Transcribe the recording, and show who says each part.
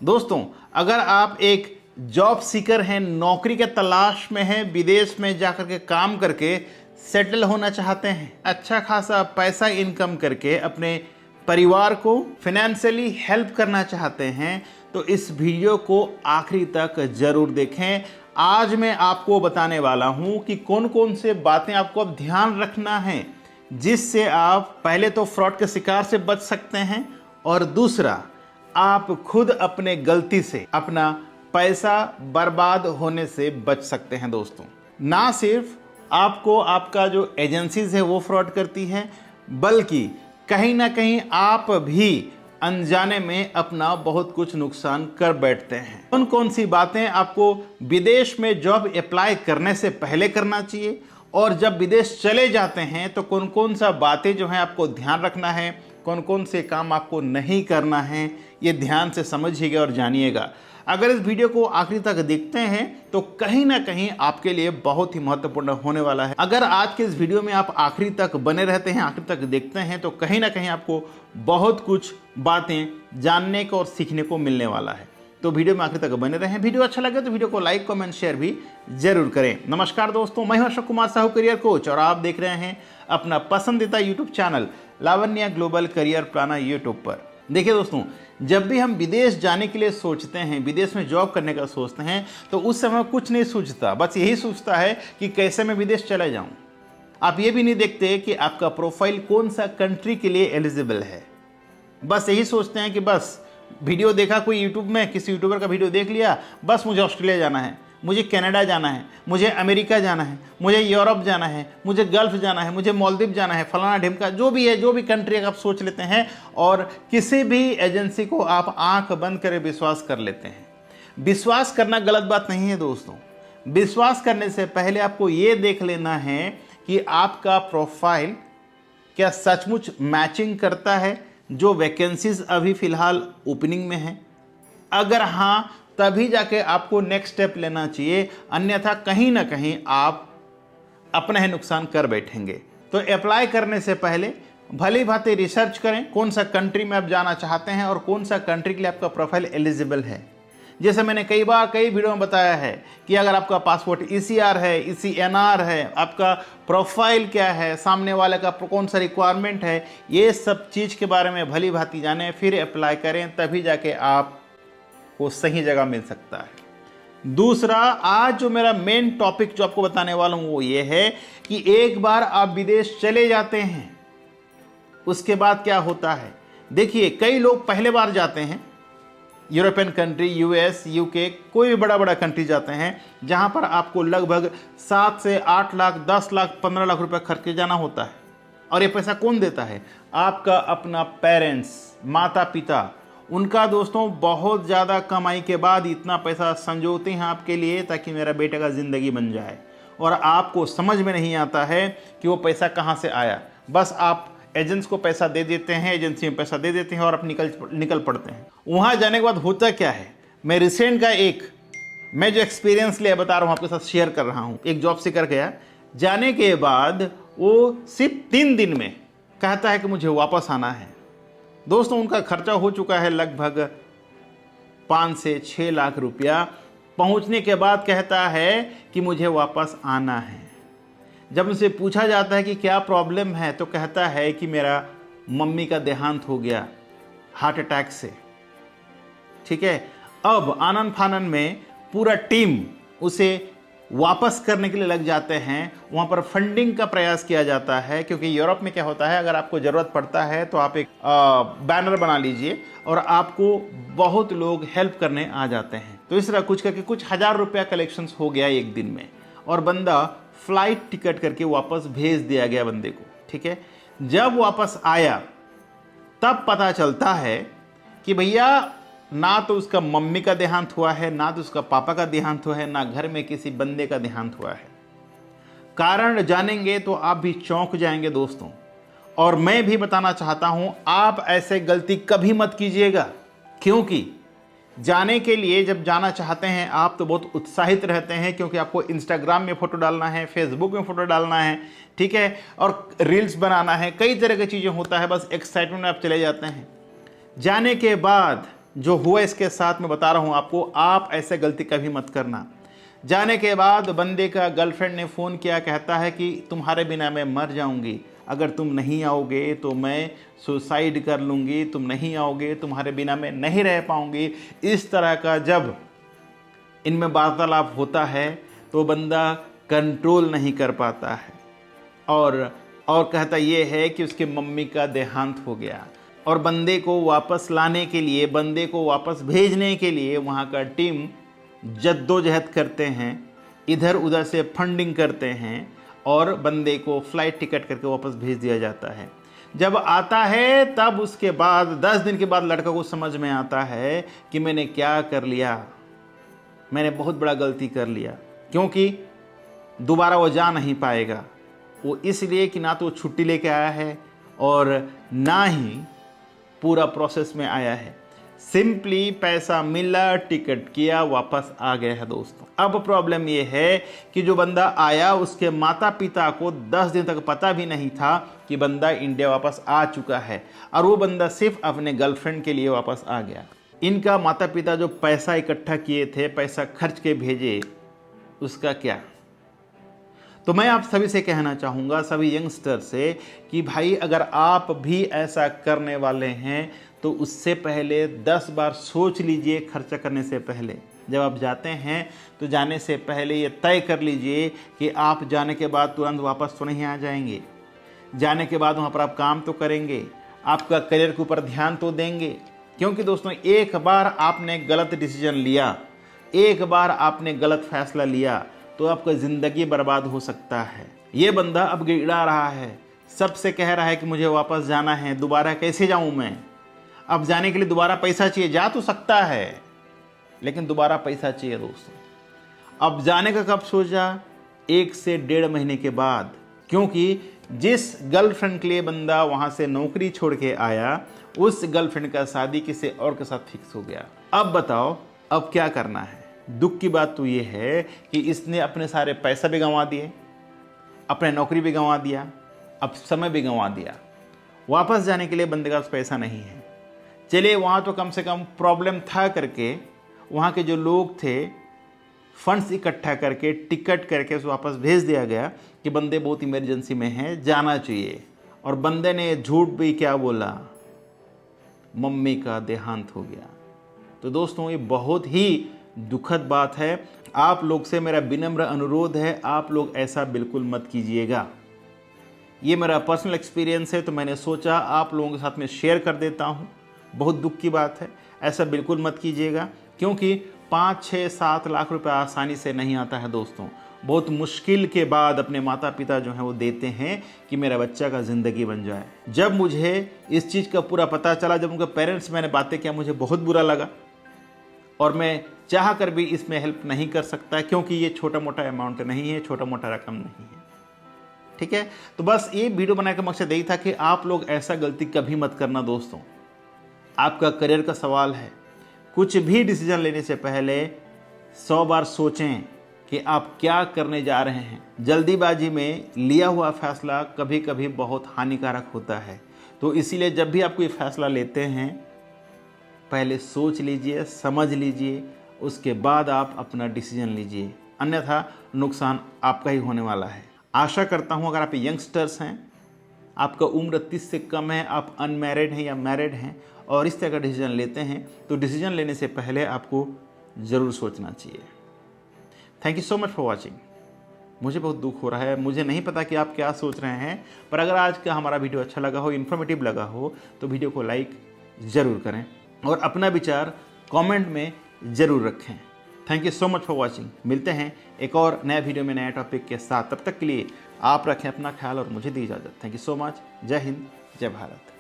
Speaker 1: दोस्तों, अगर आप एक जॉब सीकर हैं, नौकरी के तलाश में हैं, विदेश में जाकर के काम करके सेटल होना चाहते हैं, अच्छा खासा पैसा इनकम करके अपने परिवार को फाइनेंशियली हेल्प करना चाहते हैं, तो इस वीडियो को आखिरी तक जरूर देखें। आज मैं आपको बताने वाला हूं कि कौन कौन से बातें आपको अब ध्यान रखना है जिससे आप पहले तो फ्रॉड के शिकार से बच सकते हैं और दूसरा आप खुद अपने गलती से अपना पैसा बर्बाद होने से बच सकते हैं। दोस्तों, ना सिर्फ आपको आपका जो एजेंसीज है वो फ्रॉड करती है, बल्कि कहीं ना कहीं आप भी अनजाने में अपना बहुत कुछ नुकसान कर बैठते हैं। कौन कौन सी बातें आपको विदेश में जॉब अप्लाई करने से पहले करना चाहिए और जब विदेश चले जाते हैं तो कौन कौन सा बातें जो हैं आपको ध्यान रखना है, कौन कौन से काम आपको नहीं करना है, ये ध्यान से समझिएगा और जानिएगा। अगर इस वीडियो को आखिरी तक देखते हैं तो कहीं ना कहीं आपके लिए बहुत ही महत्वपूर्ण होने वाला है। अगर आज के इस वीडियो में आप आखिरी तक बने रहते हैं, आखिरी तक देखते हैं, तो कहीं ना कहीं आपको बहुत कुछ बातें जानने को और सीखने को मिलने वाला है। तो वीडियो में आखिर तक बने रहें। वीडियो अच्छा लगे तो वीडियो को लाइक, कमेंट, शेयर भी जरूर करें। नमस्कार दोस्तों, मैं हूं अशोक कुमार साहू, करियर कोच, और आप देख रहे हैं अपना पसंदीदा YouTube channel Lavanya global career planner YouTube पर। देखिए दोस्तों, जब भी हम विदेश जाने के लिए सोचते हैं, विदेश में जॉब करने का सोचते हैं, तो उस समय कुछ नहीं सोचता, बस यही सोचता है कि कैसे मैं विदेश चला जाऊं। आप ये भी नहीं देखते कि आपका प्रोफाइल कौन सा कंट्री के लिए एलिजिबल है। बस यही सोचते हैं कि बस वीडियो देखा कोई यूट्यूब में, किसी यूट्यूबर का वीडियो देख लिया, बस मुझे ऑस्ट्रेलिया जाना है, मुझे कनाडा जाना है, मुझे अमेरिका जाना है, मुझे यूरोप जाना है, मुझे गल्फ जाना है, मुझे मालदीव जाना है, फलाना ढिमका, जो भी है, जो भी कंट्री आप सोच लेते हैं और किसी भी एजेंसी को आप आंख बंद करे विश्वास कर लेते हैं। विश्वास करना गलत बात नहीं है दोस्तों। विश्वास करने से पहले आपको ये देख लेना है कि आपका प्रोफाइल क्या सचमुच मैचिंग करता है जो वैकेंसीज अभी फिलहाल ओपनिंग में है। अगर हाँ, तभी जाके आपको नेक्स्ट स्टेप लेना चाहिए, अन्यथा कहीं ना कहीं आप अपना ही नुकसान कर बैठेंगे। तो अप्लाई करने से पहले भली भांति रिसर्च करें कौन सा कंट्री में आप जाना चाहते हैं और कौन सा कंट्री के लिए आपका प्रोफाइल एलिजिबल है। जैसे मैंने कई वीडियो में बताया है कि अगर आपका पासपोर्ट ECR है, ECNR है, आपका प्रोफाइल क्या है, सामने वाले का कौन सा रिक्वायरमेंट है, ये सब चीज़ के बारे में भली भांति जानें, फिर अप्लाई करें, तभी जाके आपको सही जगह मिल सकता है। दूसरा, आज जो मेरा मेन टॉपिक जो आपको बताने वाला हूँ वो ये है कि एक बार आप विदेश चले जाते हैं उसके बाद क्या होता है। देखिए, कई लोग पहले बार जाते हैं, यूरोपियन कंट्री, US, UK, कोई भी बड़ा कंट्री जाते हैं जहां पर आपको लगभग 7 से 8 लाख, 10 लाख, 15 लाख रुपए खर्च के जाना होता है। और ये पैसा कौन देता है? आपका अपना पेरेंट्स, माता पिता। उनका दोस्तों बहुत ज़्यादा कमाई के बाद इतना पैसा संजोते हैं आपके लिए ताकि मेरा बेटे का ज़िंदगी बन जाए, और आपको समझ में नहीं आता है कि वो पैसा कहाँ से आया। बस आप एजेंट्स को पैसा दे देते हैं, एजेंसी में पैसा दे देते हैं और आप निकल पड़ते हैं। वहाँ जाने के बाद होता क्या है, मैं रिसेंट का मैं जो एक्सपीरियंस लिया बता रहा हूँ, आपके साथ शेयर कर रहा हूँ। एक जॉब सीकर गया, जाने के बाद वो सिर्फ 3 दिन में कहता है कि मुझे वापस आना है। दोस्तों, उनका खर्चा हो चुका है लगभग 5 से 6 लाख रुपया। पहुँचने के बाद कहता है कि मुझे वापस आना है। जब उनसे पूछा जाता है कि क्या प्रॉब्लम है, तो कहता है कि मेरा मम्मी का देहांत हो गया हार्ट अटैक से। ठीक है, अब आनन फानन में पूरा टीम उसे वापस करने के लिए लग जाते हैं। वहाँ पर फंडिंग का प्रयास किया जाता है, क्योंकि यूरोप में क्या होता है, अगर आपको ज़रूरत पड़ता है तो आप एक बैनर बना लीजिए और आपको बहुत लोग हेल्प करने आ जाते हैं। तो इस तरह कुछ करके कुछ हज़ार रुपया कलेक्शंस हो गया एक दिन में, और बंदा फ्लाइट टिकट करके वापस भेज दिया गया बंदे को। ठीक है, जब वापस आया तब पता चलता है कि भैया ना तो उसका मम्मी का देहांत हुआ है, ना तो उसका पापा का देहांत हुआ है, ना घर में किसी बंदे का देहांत हुआ है। कारण जानेंगे तो आप भी चौंक जाएंगे दोस्तों। और मैं भी बताना चाहता हूं, आप ऐसे गलती कभी मत कीजिएगा, क्योंकि जाने के लिए जब जाना चाहते हैं आप तो बहुत उत्साहित रहते हैं, क्योंकि आपको इंस्टाग्राम में फ़ोटो डालना है, फेसबुक में फ़ोटो डालना है, ठीक है, और रील्स बनाना है, कई तरह की चीज़ें होता है। बस एक्साइटमेंट में आप चले जाते हैं। जाने के बाद जो हुआ इसके साथ मैं बता रहा हूँ आपको, आप ऐसे गलती कभी मत करना। जाने के बाद बंदे का गर्लफ्रेंड ने फ़ोन किया, कहता है कि तुम्हारे बिना मैं मर जाऊंगी, अगर तुम नहीं आओगे तो मैं सुसाइड कर लूँगी, तुम नहीं आओगे तुम्हारे बिना मैं नहीं रह पाऊँगी। इस तरह का जब इनमें वार्तालाप होता है तो बंदा कंट्रोल नहीं कर पाता है और कहता ये है कि उसकी मम्मी का देहांत हो गया। और बंदे को वापस लाने के लिए, बंदे को वापस भेजने के लिए वहाँ का टीम जद्दोजहद करते हैं, इधर उधर से फंडिंग करते हैं और बंदे को फ़्लाइट टिकट करके वापस भेज दिया जाता है। जब आता है तब उसके बाद 10 दिन के बाद लड़का को समझ में आता है कि मैंने क्या कर लिया, मैंने बहुत बड़ा गलती कर लिया, क्योंकि दोबारा वो जा नहीं पाएगा। वो इसलिए कि ना तो छुट्टी लेके आया है और ना ही पूरा प्रोसेस में आया है, सिंपली पैसा मिला, टिकट किया, वापस आ गया है दोस्तों। अब प्रॉब्लम ये है कि जो बंदा आया उसके माता पिता को 10 दिन तक पता भी नहीं था कि बंदा इंडिया वापस आ चुका है और वो बंदा सिर्फ अपने गर्लफ्रेंड के लिए वापस आ गया। इनका माता पिता जो पैसा इकट्ठा किए थे, पैसा खर्च के भेजे, उसका क्या? तो मैं आप सभी से कहना चाहूँगा, सभी यंगस्टर से, कि भाई अगर आप भी ऐसा करने वाले हैं तो उससे पहले 10 बार सोच लीजिए खर्चा करने से पहले। जब आप जाते हैं तो जाने से पहले ये तय कर लीजिए कि आप जाने के बाद तुरंत वापस तो नहीं आ जाएंगे। जाने के बाद वहाँ पर आप काम तो करेंगे, आपका करियर के ऊपर ध्यान तो देंगे। क्योंकि दोस्तों एक बार आपने गलत डिसीजन लिया, एक बार आपने गलत फैसला लिया तो आपका ज़िंदगी बर्बाद हो सकता है। ये बंदा अब गिड़ा रहा है, सबसे कह रहा है कि मुझे वापस जाना है, दोबारा कैसे जाऊं मैं? अब जाने के लिए दोबारा पैसा चाहिए। जा तो सकता है लेकिन दोबारा पैसा चाहिए दोस्तों। अब जाने का कब सोचा? 1 से 1.5 महीने के बाद, क्योंकि जिस गर्लफ्रेंड के लिए बंदा वहाँ से नौकरी छोड़ के आया, उस गर्लफ्रेंड का शादी किसी और के साथ फिक्स हो गया। अब बताओ अब क्या करना है? दुख की बात तो ये है कि इसने अपने सारे पैसा भी गंवा दिए, अपने नौकरी भी गंवा दिया, अब समय भी गंवा दिया। वापस जाने के लिए बंदे का पैसा नहीं है। चलिए वहाँ तो कम से कम प्रॉब्लम था करके वहाँ के जो लोग थे फंड्स इकट्ठा करके टिकट करके उसे वापस भेज दिया गया कि बंदे बहुत इमरजेंसी में हैं, जाना चाहिए। और बंदे ने झूठ भी क्या बोला, मम्मी का देहांत हो गया। तो दोस्तों ये बहुत ही दुखद बात है। आप लोग से मेरा विनम्र अनुरोध है, आप लोग ऐसा बिल्कुल मत कीजिएगा। ये मेरा पर्सनल एक्सपीरियंस है तो मैंने सोचा आप लोगों के साथ में शेयर कर देता हूँ। बहुत दुख की बात है, ऐसा बिल्कुल मत कीजिएगा, क्योंकि 5, 6, 7 लाख रुपए आसानी से नहीं आता है दोस्तों। बहुत मुश्किल के बाद अपने माता पिता जो हैं वो देते हैं कि मेरा बच्चा का ज़िंदगी बन जाए। जब मुझे इस चीज़ का पूरा पता चला, जब उनके पेरेंट्स मैंने बातें किया, मुझे बहुत बुरा लगा और मैं चाह कर भी इसमें हेल्प नहीं कर सकता, क्योंकि ये छोटा मोटा अमाउंट नहीं है, छोटा मोटा रकम नहीं है। ठीक है, तो बस ये वीडियो बनाने का मकसद यही था कि आप लोग ऐसा गलती कभी मत करना दोस्तों। आपका करियर का सवाल है, कुछ भी डिसीजन लेने से पहले 100 बार सोचें कि आप क्या करने जा रहे हैं। जल्दीबाजी में लिया हुआ फैसला कभी कभी बहुत हानिकारक होता है। तो इसीलिए जब भी आप कोई फैसला लेते हैं पहले सोच लीजिए, समझ लीजिए, उसके बाद आप अपना डिसीजन लीजिए, अन्यथा नुकसान आपका ही होने वाला है। आशा करता हूँ अगर आप यंगस्टर्स हैं, आपका उम्र 30 से कम है, आप अनमैरिड हैं या मैरिड हैं और इस तरह का डिसीजन लेते हैं, तो डिसीजन लेने से पहले आपको ज़रूर सोचना चाहिए। Thank you so much for watching. मुझे बहुत दुख हो रहा है, मुझे नहीं पता कि आप क्या सोच रहे हैं, पर अगर आज का हमारा वीडियो अच्छा लगा हो, इन्फॉर्मेटिव लगा हो, तो वीडियो को लाइक ज़रूर करें और अपना विचार कमेंट में ज़रूर रखें। Thank you so much for watching. मिलते हैं एक और नया वीडियो में नया टॉपिक के साथ। तब तक के लिए आप रखें अपना ख्याल और मुझे दी इजाज़त। Thank you so much. जय हिंद, जय भारत।